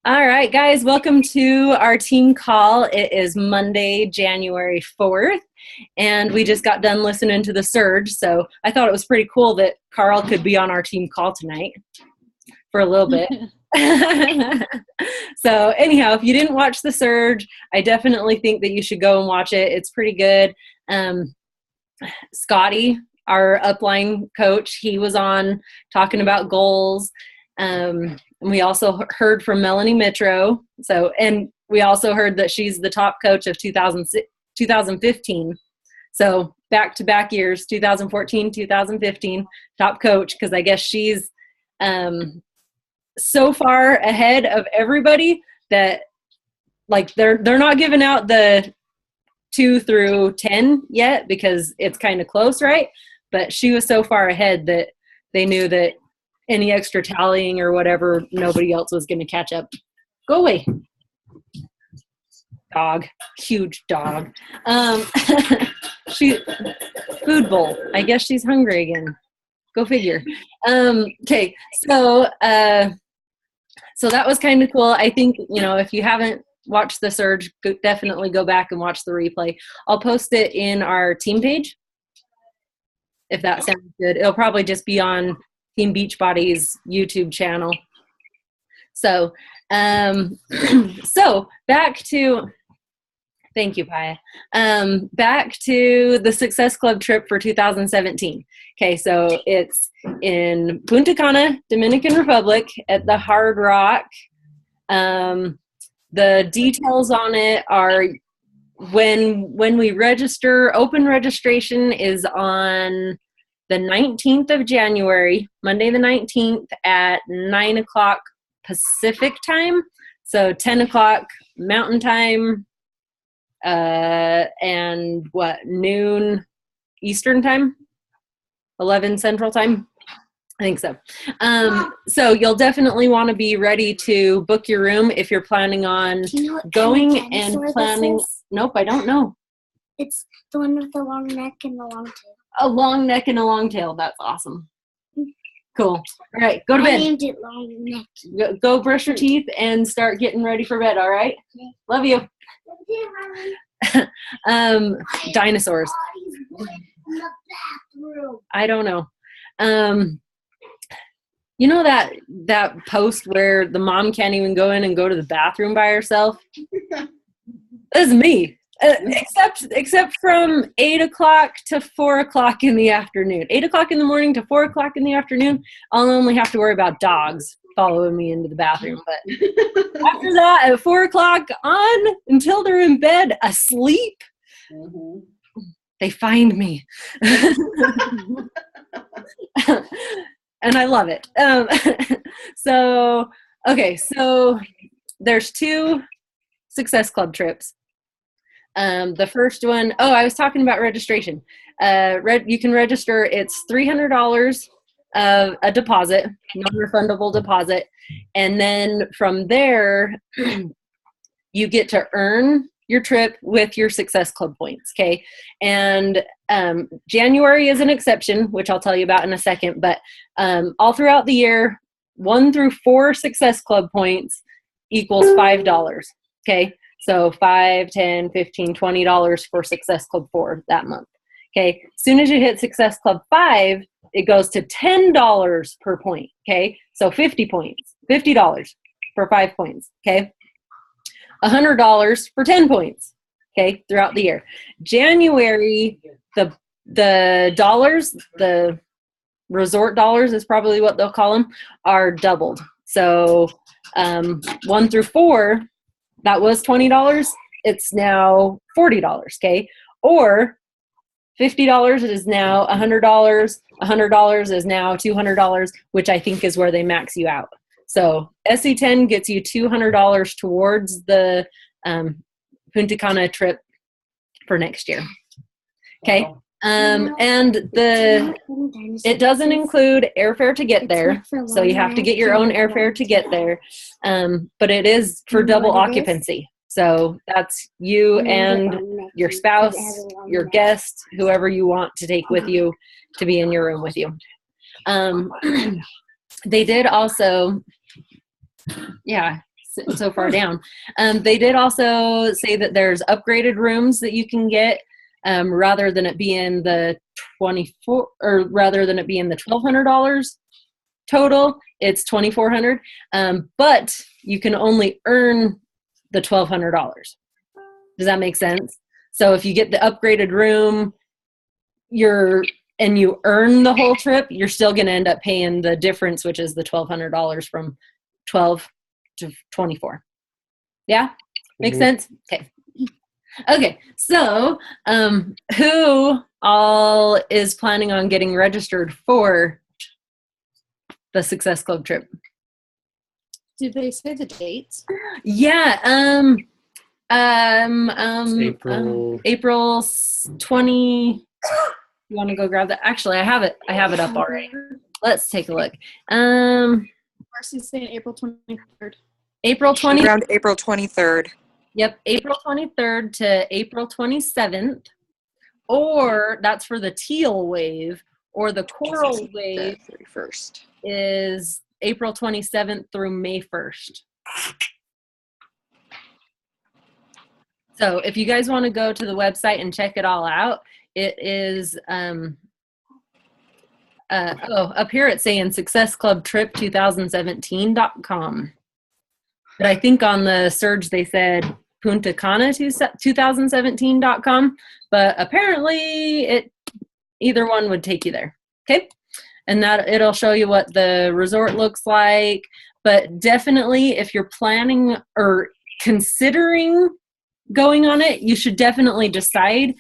All right, guys, welcome to our team call. It is Monday, January 4th, and we just got done listening to The Surge, so I thought it was pretty cool that Carl could be on our team call tonight for a little bit. So anyhow, if you didn't watch The Surge, I definitely think that you should go and watch it. It's pretty good. Scotty, our upline coach, he was on talking about goals. And we also heard from Melanie Mitro. And we also heard that she's the top coach of 2015. So back-to-back years, 2014, 2015, top coach, because I guess she's so far ahead of everybody that like they're not giving out the 2 through 10 yet because it's kind of close, right? But she was so far ahead that they knew that any extra tallying or whatever, nobody else was going to catch up. Go away. Dog. Huge dog. Food bowl. I guess she's hungry again. Go figure. Okay. So that was kind of cool. I think, if you haven't watched The Surge, definitely go back and watch the replay. I'll post it in our team page, if that sounds good. It'll probably just be on Team Beachbody's YouTube channel. So, back to, thank you, Paya. Back to the Success Club trip for 2017. Okay, so it's in Punta Cana, Dominican Republic at the Hard Rock. The details on it are when we register, open registration is on the 19th of January, Monday the 19th at 9 o'clock Pacific time. So 10 o'clock Mountain time, and noon Eastern time, 11 Central time. I think so. So you'll definitely want to be ready to book your room if you're planning on going and planning. Nope, I don't know. It's the one with the long neck and the long tail. A long neck and a long tail. That's awesome. Cool. All right, go to bed. I named it Long Neck. Go brush your teeth and start getting ready for bed, all right? Okay. Love you. Dinosaurs. I don't know. You know that post where the mom can't even go in and go to the bathroom by herself? That's me. Except from 8 o'clock to 4 o'clock in the afternoon. 8 o'clock in the morning to 4 o'clock in the afternoon, I'll only have to worry about dogs following me into the bathroom. But after that, at 4 o'clock on until they're in bed asleep, they find me. And I love it. So there's 2 Success Club trips. The first one, I was talking about registration. You can register. It's $300 of a deposit, non-refundable deposit. And then from there, you get to earn your trip with your Success Club points, okay? And January is an exception, which I'll tell you about in a second, but all throughout the year, 1 through 4 Success Club points equals $5, okay? So $5, $10, $15, $20 for Success Club 4 that month, okay? As soon as you hit Success Club 5, it goes to $10 per point, okay? So 50 points, $50 for 5 points, okay? $100 for 10 points, okay, throughout the year. January, the dollars, the resort dollars is probably what they'll call them, are doubled. So 1 through 4, that was $20. It's now $40, okay? Or $50 is now $100. $100 is now $200, which I think is where they max you out. So SC10 gets you $200 towards the Punta Cana trip for next year. Okay. And it doesn't include airfare to get there, so you have to get your own airfare to get there. But it is for double occupancy. So that's you and your spouse, your guest, whoever you want to take with you to be in your room with you. They did also, yeah, sitting so far down. They did also say that there's upgraded rooms that you can get rather than it being the $1,200 total. It's $2,400, but you can only earn the $1,200. Does that make sense? So if you get the upgraded room, and you earn the whole trip, you're still going to end up paying the difference, which is the $1,200 from 12 to 24. Yeah? Makes sense? Okay. Okay. So, who all is planning on getting registered for the Success Club trip? Did they say the dates? Yeah. April 20. You want to go grab that? Actually, I have it up already. Let's take a look. Marcy's saying April 23rd. April 20. Around April 23rd. Yep, April 23rd to April 27th. Or that's for the teal wave, or the coral wave 31st is April 27th through May 1st. So if you guys want to go to the website and check it all out, it is up here it's saying successclubtrip2017.com. But I think on the surge they said Punta Cana 2017.com, but apparently either one would take you there. Okay? And that it'll show you what the resort looks like, but definitely if you're planning or considering going on it, you should definitely decide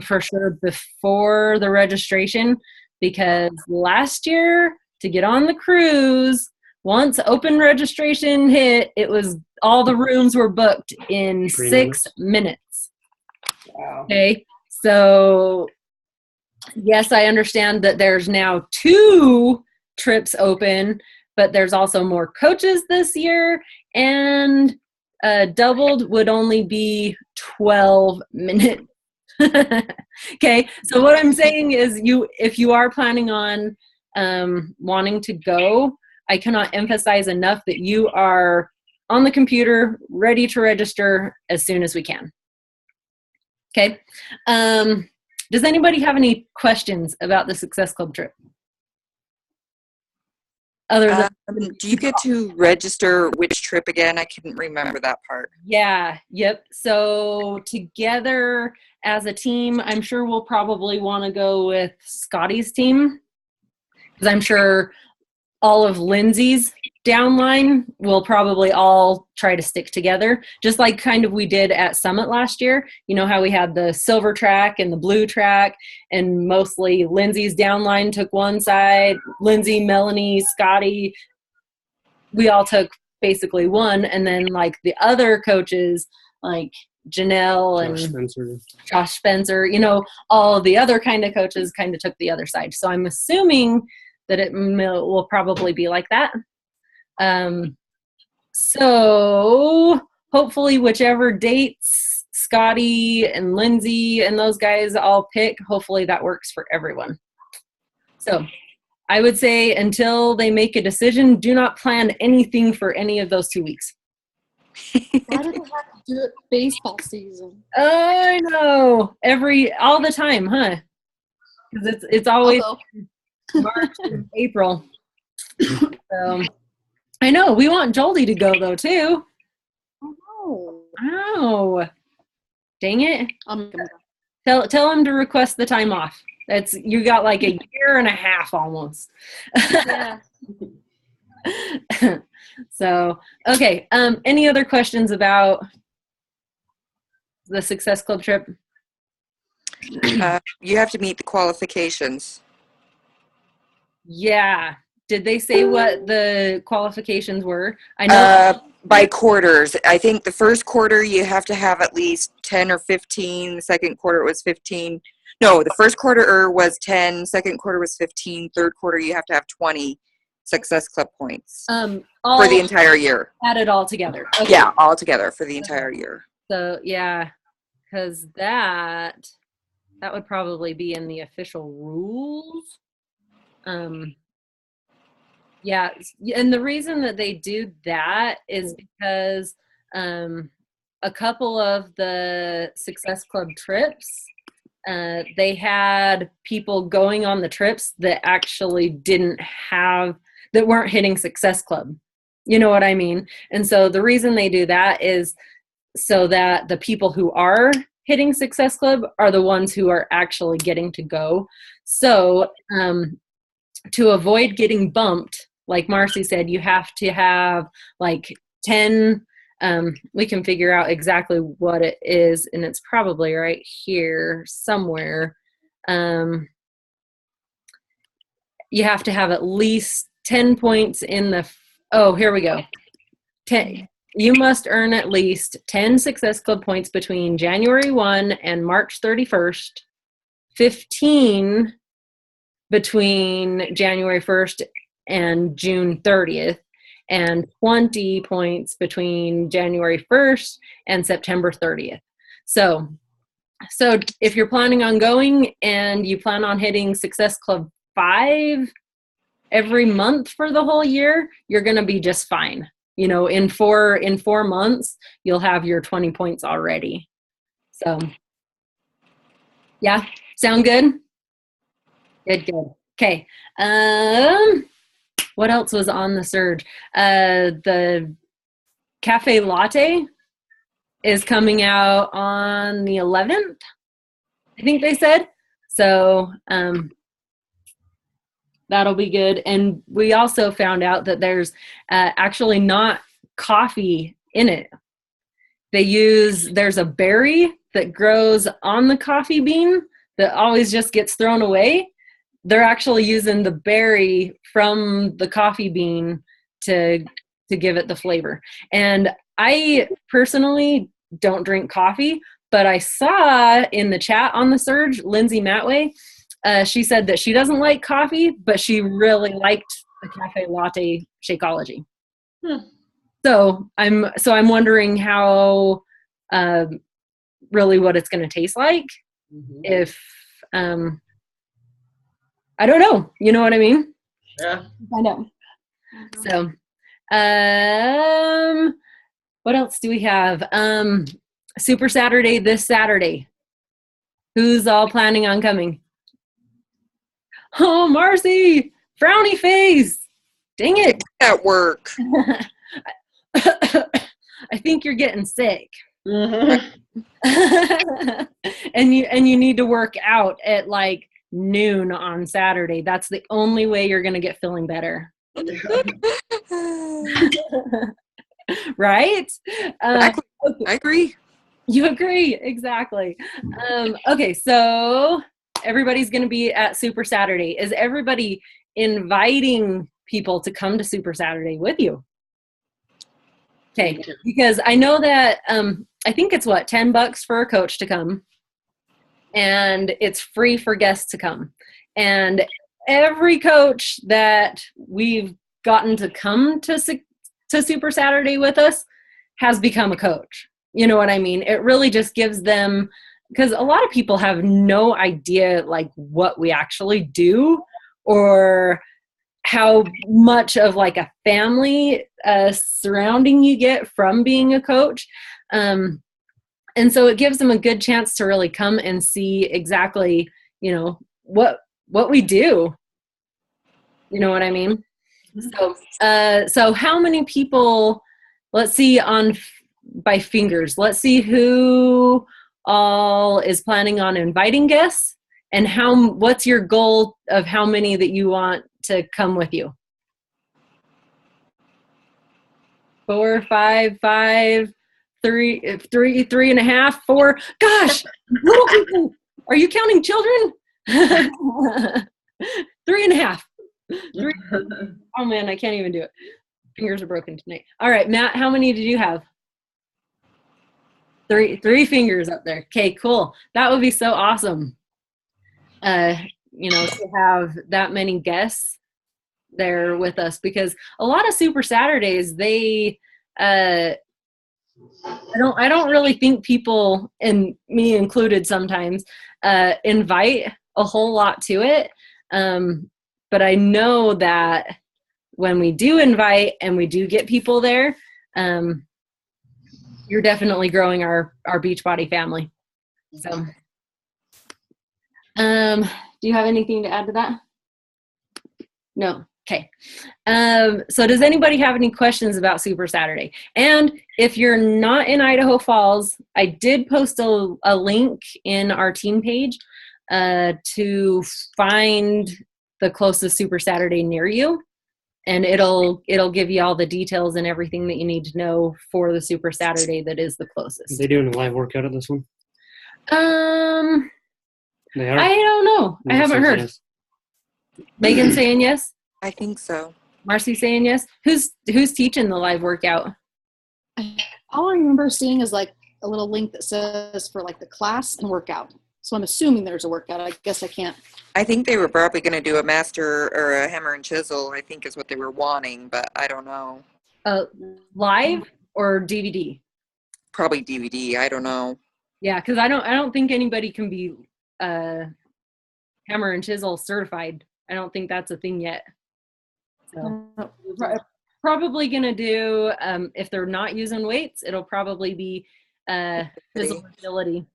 for sure before the registration, because last year to get on the cruise, once open registration hit, it was all the rooms were booked in 6 minutes. Wow. Okay, so yes, I understand that there's now 2 trips open, but there's also more coaches this year, and doubled would only be 12 minutes. Okay, so what I'm saying is if you are planning on wanting to go, I cannot emphasize enough that you are on the computer ready to register as soon as we can. Okay, does anybody have any questions about the Success Club trip? Other than do you get to register which trip again? I couldn't remember that part. Yeah, yep. So together as a team, I'm sure we'll probably want to go with Scotty's team, because I'm sure all of Lindsay's downline will probably all try to stick together, just like kind of we did at Summit last year. You know how we had the silver track and the blue track, and mostly Lindsay's downline took one side. Lindsay, Melanie, Scotty, we all took basically one, and then like the other coaches like Janelle and Josh Spencer, you know, all of the other kind of coaches kind of took the other side. So I'm assuming that it will probably be like that. So hopefully whichever dates Scotty and Lindsay and those guys all pick, hopefully that works for everyone. So I would say until they make a decision, do not plan anything for any of those 2 weeks. Why do they have to do it baseball season? I know. All the time, huh? Because it's always March and April. So I know. We want Jolie to go though too. Oh. Dang it. Tell him to request the time off. You got like a year and a half almost. Yeah. So, okay. Any other questions about the Success Club trip? You have to meet the qualifications. Yeah. Did they say what the qualifications were? I know. By quarters. I think the first quarter you have to have at least 10 or 15. The second quarter was 15. No, the first quarter was 10. Second quarter was 15. Third quarter you have to have 20 Success Club points for the entire year. Add it all together. Okay. Yeah, all together for the entire year. So yeah, because that would probably be in the official rules. Yeah, and the reason that they do that is because a couple of the Success Club trips, they had people going on the trips that actually that weren't hitting Success Club. You know what I mean? And so the reason they do that is so that the people who are hitting Success Club are the ones who are actually getting to go. So to avoid getting bumped, like Marcy said, you have to have like 10, we can figure out exactly what it is, and it's probably right here somewhere. You have to have at least 10 points in here we go. 10. You must earn at least 10 Success Club points between January 1 and March 31st, 15 between January 1st and June 30th, and 20 points between January 1st and September 30th. So if you're planning on going and you plan on hitting Success Club 5 every month for the whole year, you're going to be just fine. You know, in 4 months, you'll have your 20 points already. So yeah, sound good? Good. Okay. What else was on the surge? The cafe latte is coming out on the 11th, I think they said. So that'll be good. And we also found out that there's actually not coffee in it. There's a berry that grows on the coffee bean that always just gets thrown away. They're actually using the berry from the coffee bean to give it the flavor. And I personally don't drink coffee, but I saw in the chat on the surge, Lindsay Matway, she said that she doesn't like coffee, but she really liked the cafe latte Shakeology. So I'm wondering how really what it's going to taste like. If I don't know. You know what I mean? Yeah. I know. So, what else do we have? Super Saturday this Saturday. Who's all planning on coming? Oh, Marcy, frowny face. Dang it. At work. I think you're getting sick. Mm-hmm. and you need to work out at like noon on Saturday. That's the only way you're going to get feeling better. Right? Exactly. I agree. You agree. Exactly. Okay. So everybody's going to be at Super Saturday. Is everybody inviting people to come to Super Saturday with you? Okay. Because I know that, I think it's $10 for a coach to come, and it's free for guests to come. And every coach that we've gotten to come to Super Saturday with us has become a coach. You know what I mean? It really just gives them, because a lot of people have no idea like what we actually do or how much of like a family surrounding you get from being a coach. And so it gives them a good chance to really come and see exactly, you know, what we do. You know what I mean? So how many people, let's see by fingers, let's see who all is planning on inviting guests, and what's your goal of how many that you want to come with you? 4, 5, 3, 3.5, 4. Gosh, little people, are you counting children? 3.5. 3. Oh man, I can't even do it. Fingers are broken tonight. All right, Matt, how many did you have? 3 fingers up there. Okay, cool. That would be so awesome. To have that many guests there with us, because a lot of Super Saturdays, they I don't really think people, and me included sometimes, invite a whole lot to it. But I know that when we do invite and we do get people there, you're definitely growing our Beachbody family. So, do you have anything to add to that? No. Okay. So does anybody have any questions about Super Saturday? And if you're not in Idaho Falls, I did post a link in our team page to find the closest Super Saturday near you. And it'll give you all the details and everything that you need to know for the Super Saturday that is the closest. Are they doing a live workout at this one? They are? I don't know. I haven't heard. Yes. Megan saying yes? I think so. Marcy saying yes? Who's teaching the live workout? All I remember seeing is like a little link that says for like the class and workout. So I'm assuming there's a workout. I guess I can't. I think they were probably going to do a master or a hammer and chisel, I think is what they were wanting, but I don't know. Live or DVD? Probably DVD. I don't know. Yeah, because I don't think anybody can be hammer and chisel certified. I don't think that's a thing yet. So probably gonna do if they're not using weights, it'll probably be physical agility.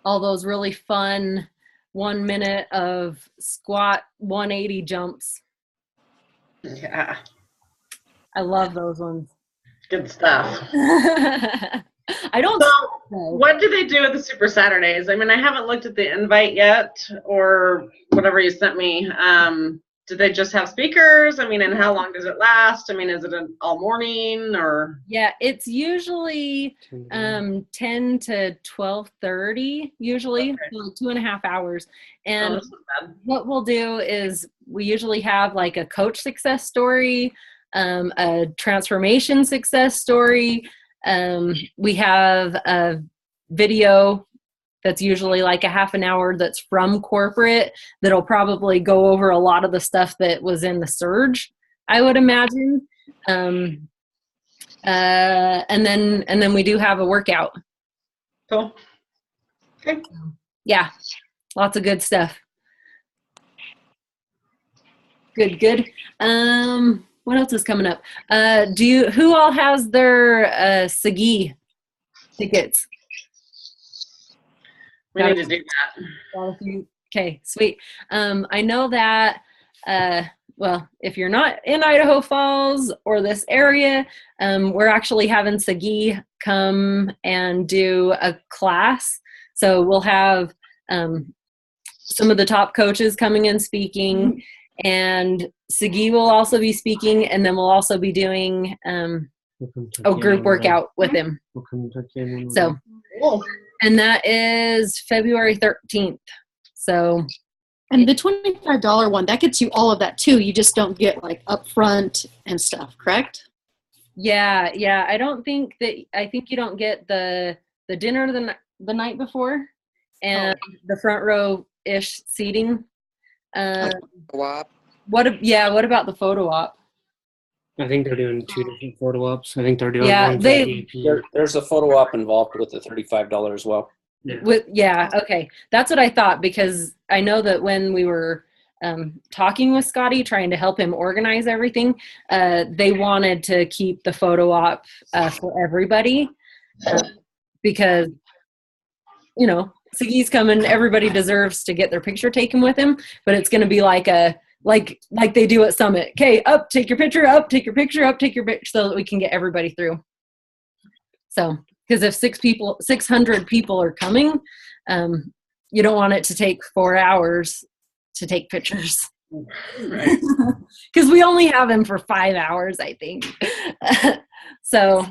All those really fun 1 minute of squat 180 jumps. Yeah, I love those ones. good stuff. I don't. So, what do they do with the Super Saturdays? I mean, I haven't looked at the invite yet, or whatever you sent me. Do they just have speakers? I mean, and how long does it last? I mean, is it an all morning or? Yeah, it's usually 10 to 12:30 usually, Okay. so 2.5 hours. Oh, And that's not bad. what we'll do is we usually have like a coach success story, a transformation success story. We have a video that's usually like a half an hour that's from corporate that'll probably go over a lot of the stuff that was in the surge, I would imagine. And then we do have a workout. Cool. Okay. Yeah, lots of good stuff. Good. What else is coming up? Who all has their Sagi tickets? We need to do that. Okay, sweet. I know that, well, if you're not in Idaho Falls or this area, we're actually having Sagi come and do a class. So we'll have some of the top coaches coming and speaking, and Sagi will also be speaking, and then we'll also be doing a group workout with him. So, Cool. and that is February 13th. So, And the $25 one, that gets you all of that too. You just don't get like upfront and stuff, correct? yeah. I think you don't get the dinner the night before and the front row-ish seating. WAP. What about the photo op? I think they're doing two different photo ops. I think they're doing Yeah, one for they- AP. There's a photo op involved with the $35 as well. Okay. That's what I thought, because I know that when we were talking with Scotty, trying to help him organize everything, they wanted to keep the photo op for everybody because, you know, Sagi's coming, everybody deserves to get their picture taken with him, but it's going to be like like they do at Summit. Okay, up, take your picture, up, take your picture, up, take your picture, so that we can get everybody through. So, because if 600 people are coming, you don't want it to take 4 hours to take pictures. Right. Because we only have them for 5 hours, I think. So,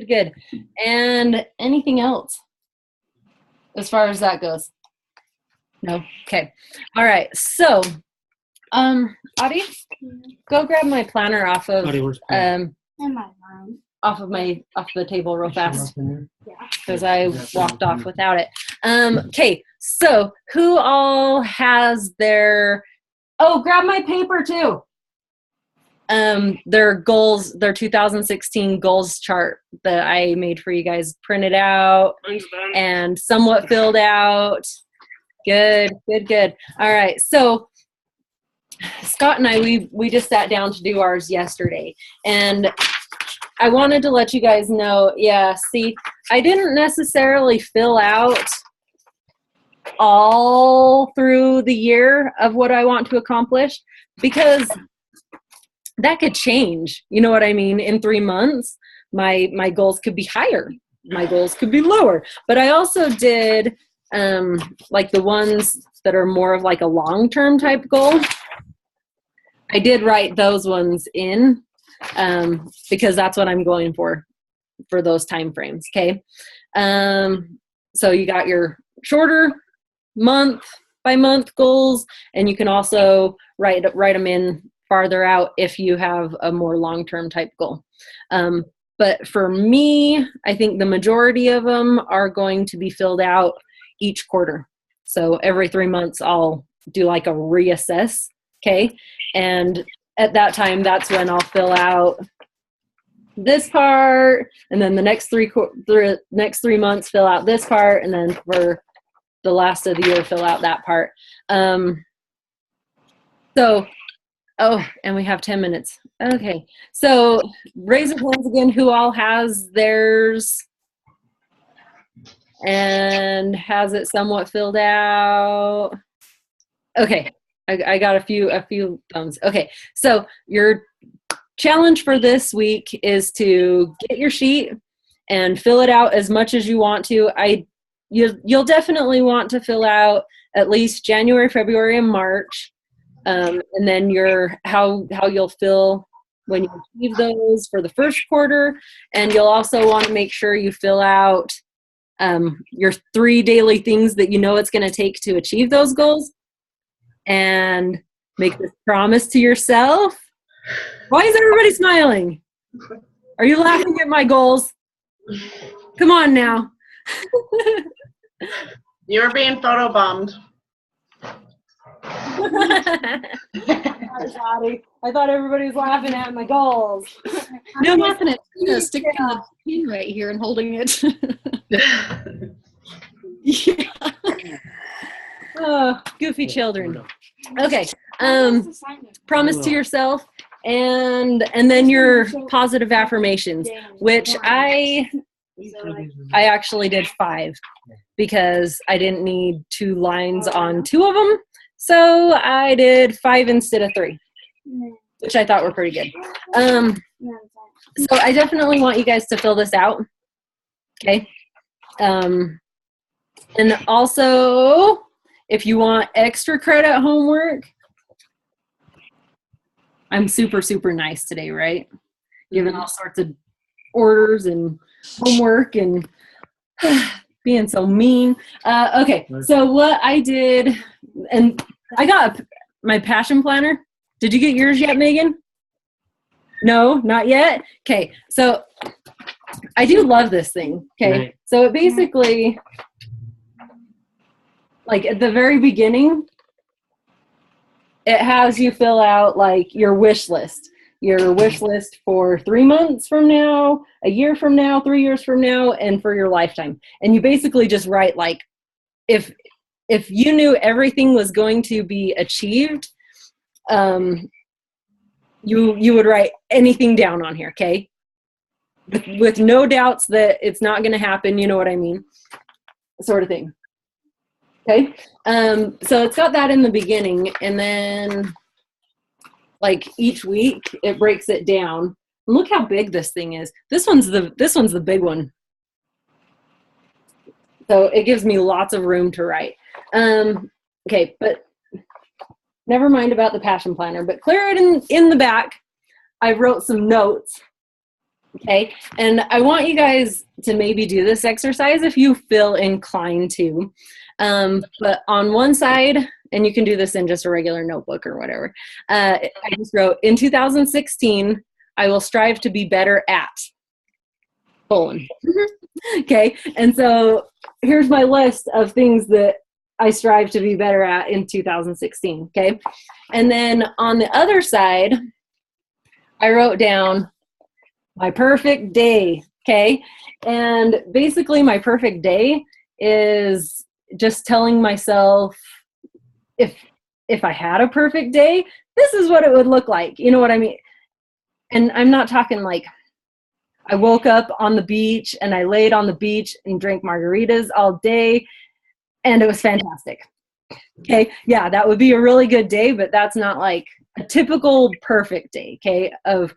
good. And anything else as far as that goes? No? Okay. All right. So, Audie, go grab my planner off of Audie, where's Planner? In my room. off the table real fast Yeah. because I walked off without it. Okay, so who all has their? Oh, grab my paper too. Their goals, their 2016 goals chart that I made for you guys, printed out and somewhat filled out. Good. All right, so Scott and I, we just sat down to do ours yesterday, and I wanted to let you guys know, yeah, see, I didn't necessarily fill out all through the year of what I want to accomplish, because that could change. You know what I mean? In 3 months, my goals could be higher. My goals could be lower. But I also did like the ones that are more of like a long-term type goal. I did write those ones in because that's what I'm going for those time frames. Okay. So you got your shorter month by month goals, and you can also write them in farther out if you have a more long-term type goal. But for me, I think the majority of them are going to be filled out each quarter. So every 3 months, I'll do like a reassess. Okay. And at that time, that's when I'll fill out this part, and then the next next 3 months fill out this part, and then for the last of the year fill out that part. Oh, and we have 10 minutes. Okay, so raise your hands again who all has theirs and has it somewhat filled out. Okay, I got a few thumbs. Okay, so your challenge for this week is to get your sheet and fill it out as much as you want to. You'll definitely want to fill out at least January, February, and March, and then how you'll feel when you achieve those for the first quarter. And you'll also want to make sure you fill out your 3 daily things that you know it's going to take to achieve those goals, and make this promise to yourself. Why is everybody smiling? Are you laughing at my goals? Come on now. You're being photobombed. Sorry. I thought everybody was laughing at my goals. I'm laughing at sticking the pin right here and holding it. Yeah. Oh, goofy children. Okay. Promise to yourself, and then your positive affirmations, which I actually did 5 because I didn't need 2 lines on 2 of them. So I did 5 instead of 3, which I thought were pretty good. So I definitely want you guys to fill this out. Okay. And also, if you want extra credit homework, I'm super, super nice today, right? Giving all sorts of orders and homework and being so mean. Okay, so what I did, and I got my passion planner. Did you get yours yet, Megan? No, not yet? Okay, so I do love this thing, okay? Right. So it basically, like at the very beginning, it has you fill out like your wish list for 3 months from now, a year from now, 3 years from now, and for your lifetime. And you basically just write like, if you knew everything was going to be achieved, you would write anything down on here, okay? With no doubts that it's not going to happen, you know what I mean? Sort of thing. Okay, so it's got that in the beginning, and then like each week it breaks it down. And look how big this thing is. This one's the big one. So it gives me lots of room to write. Okay, but never mind about the passion planner, but clear it in the back. I wrote some notes. Okay, and I want you guys to maybe do this exercise if you feel inclined to. But on one side, and you can do this in just a regular notebook or whatever, I just wrote, in 2016, I will strive to be better at, colon. Okay, and so here's my list of things that I strive to be better at in 2016, okay? And then on the other side, I wrote down my perfect day, okay? And basically my perfect day is just telling myself if I had a perfect day, this is what it would look like. You know what I mean? And I'm not talking like I woke up on the beach and I laid on the beach and drank margaritas all day and it was fantastic. Okay. Yeah, that would be a really good day, but that's not like a typical perfect day. Okay. Of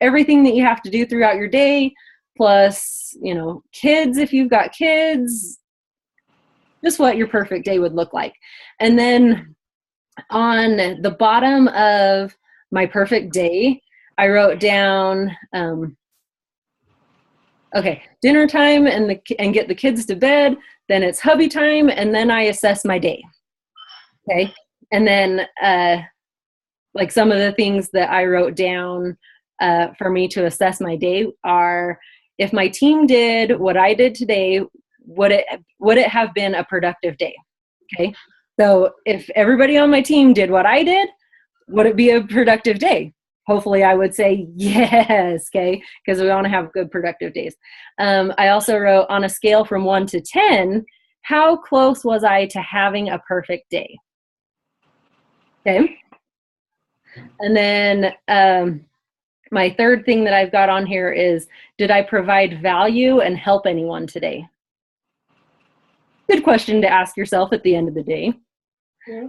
everything that you have to do throughout your day, plus, you know, kids, if you've got kids, just what your perfect day would look like. And then on the bottom of my perfect day, I wrote down, okay, dinner time and get the kids to bed, then it's hubby time, and then I assess my day. Okay. And then like some of the things that I wrote down for me to assess my day are, if my team did what I did today, would it have been a productive day? Okay. So if everybody on my team did what I did, would it be a productive day? Hopefully I would say yes. Okay. Because we want to have good productive days. I also wrote, on a scale from 1 to 10, how close was I to having a perfect day? Okay. And then my third thing that I've got on here is, did I provide value and help anyone today? Good question to ask yourself at the end of the day. Yeah.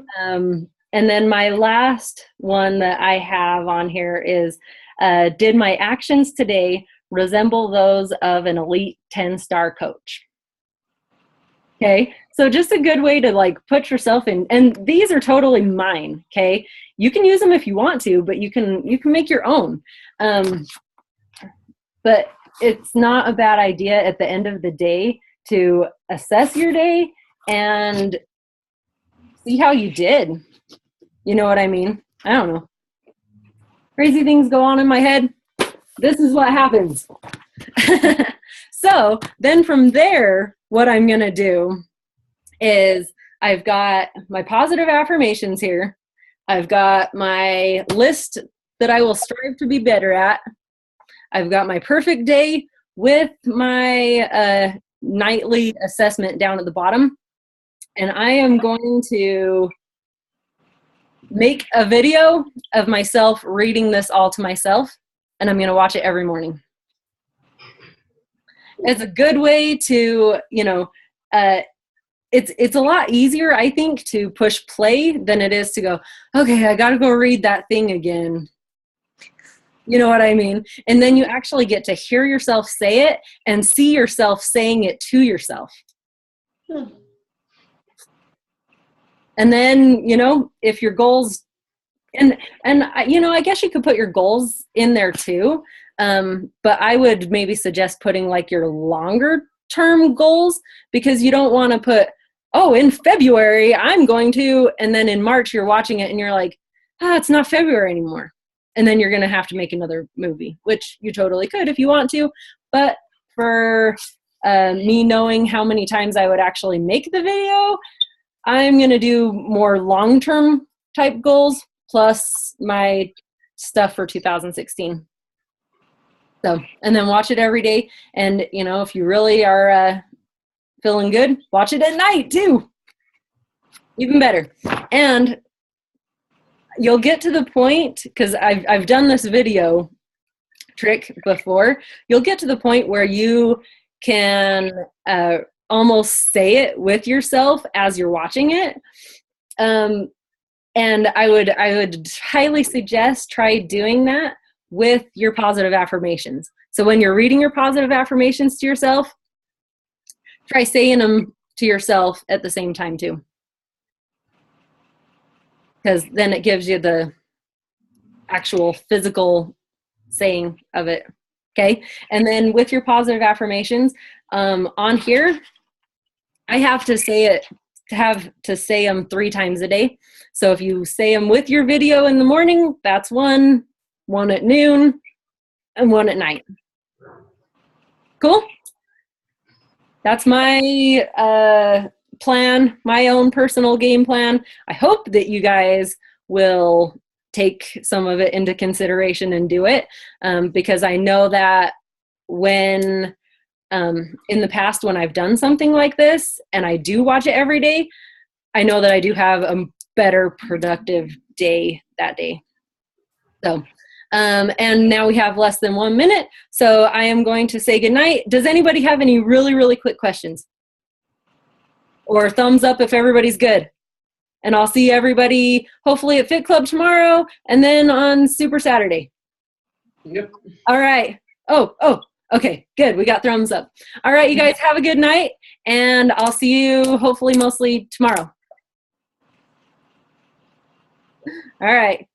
And then my last one that I have on here is, did my actions today resemble those of an elite 10-star coach? Okay, so just a good way to like put yourself in, and these are totally mine. Okay, you can use them if you want to, but you can make your own. But it's not a bad idea at the end of the day to assess your day and see how you did. You know what I mean? I don't know. Crazy things go on in my head. This is what happens. So then from there, what I'm going to do is, I've got my positive affirmations here. I've got my list that I will strive to be better at. I've got my perfect day with my nightly assessment down at the bottom. And I am going to make a video of myself reading this all to myself, and I'm going to watch it every morning. It's a good way to, you know, it's a lot easier, I think, to push play than it is to go, okay, I got to go read that thing again. You know what I mean? And then you actually get to hear yourself say it and see yourself saying it to yourself. And then, you know, if your goals, and you know, I guess you could put your goals in there too. But I would maybe suggest putting like your longer term goals, because you don't want to put, oh, in February, I'm going to, and then in March, you're watching it and you're like, it's not February anymore. And then you're going to have to make another movie, which you totally could if you want to. But for me knowing how many times I would actually make the video, I'm going to do more long-term type goals plus my stuff for 2016. So, and then watch it every day. And, you know, if you really are feeling good, watch it at night too. Even better. And you'll get to the point, because I've done this video trick before, you'll get to the point where you can almost say it with yourself as you're watching it. And I would highly suggest try doing that with your positive affirmations. So when you're reading your positive affirmations to yourself, try saying them to yourself at the same time too. Because then it gives you the actual physical saying of it. Okay. And then with your positive affirmations, on here, I have to say them 3 times a day. So if you say them with your video in the morning, that's one at noon, and 1 at night. Cool. That's my plan, my own personal game plan. I hope that you guys will take some of it into consideration and do it, because I know that when in the past when I've done something like this and I do watch it every day, I know that I do have a better productive day that day. So, and now we have less than 1 minute. So I am going to say goodnight. Does anybody have any really, really quick questions? Or thumbs up if everybody's good. And I'll see everybody hopefully at Fit Club tomorrow and then on Super Saturday. Yep. All right. Oh, okay, good. We got thumbs up. All right, you guys have a good night, and I'll see you hopefully mostly tomorrow. All right.